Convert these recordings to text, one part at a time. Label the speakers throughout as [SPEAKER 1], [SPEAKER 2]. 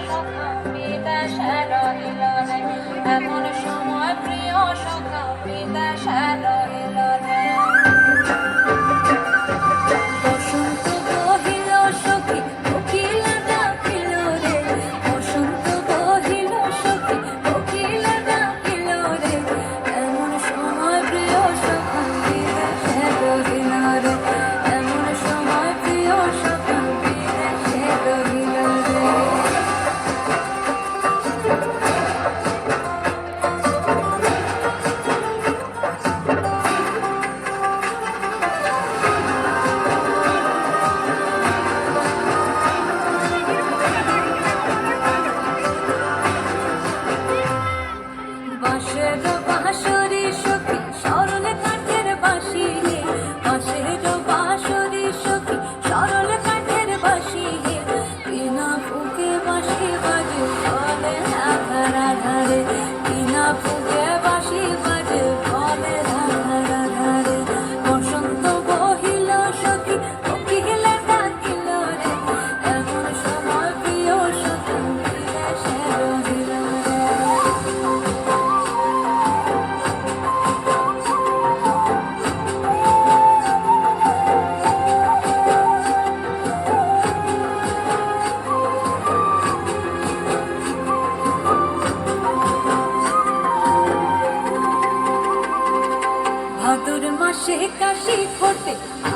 [SPEAKER 1] সখা বিদেশে রহিল রে, এমন সময় প্রিয় সখা বিদেশে রহিল রে। বসন্ত বহিল সখী কোকিলা ডাকিল রে, বসন্ত বহিল সখী কোকিলা ডাকিল রে, এমন সময় প্রিয় সখা বিদেশে রহিল রে, এমন সময় প্রিয় সখা বিদেশে রহিল রে। বাঁশের বাঁশরি সখী সরল কাঠের বাঁশি, বাঁশের বাঁশরি সখী সরল কাঠের বাঁশি, বিনা ফুকে বাঁশি বাজে বলে রাধা রাধা রে, বিনা ফুকে বাঁশি বাজে বলে রাধা রাধা রে। বসন্ত বহিল সখী কোকিলা ডাকিল রে, এমন সময় প্রিয় সখী বিদেশে রহিল রে। ভাদর মাসে কাশি ফোটে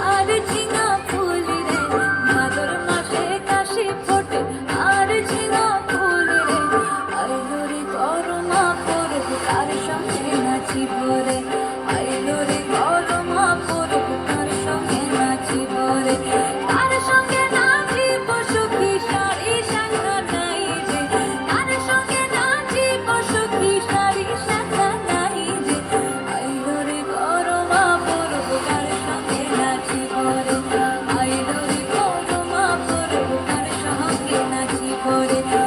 [SPEAKER 1] আর ঝিঙা ফুল রে, ভাদর মাসে কাশি ফোটে আর ঝিঙা ফুল রে, আইলো রে করমা পরব তার সঙ্গে নাচিব রে, আইলো রে করমা পরব তার সঙ্গে নাচিব রে, তার সঙ্গে নাচিব সখী শাড়ি শাখা নাই রে, তার সঙ্গে নাচিব সখী শাড়ি শাখা নাই রে, আইলো রে করমা পরব তার সঙ্গে নাচিব রে, আইলো রে করমা পরব তার সঙ্গে নাচিব রে।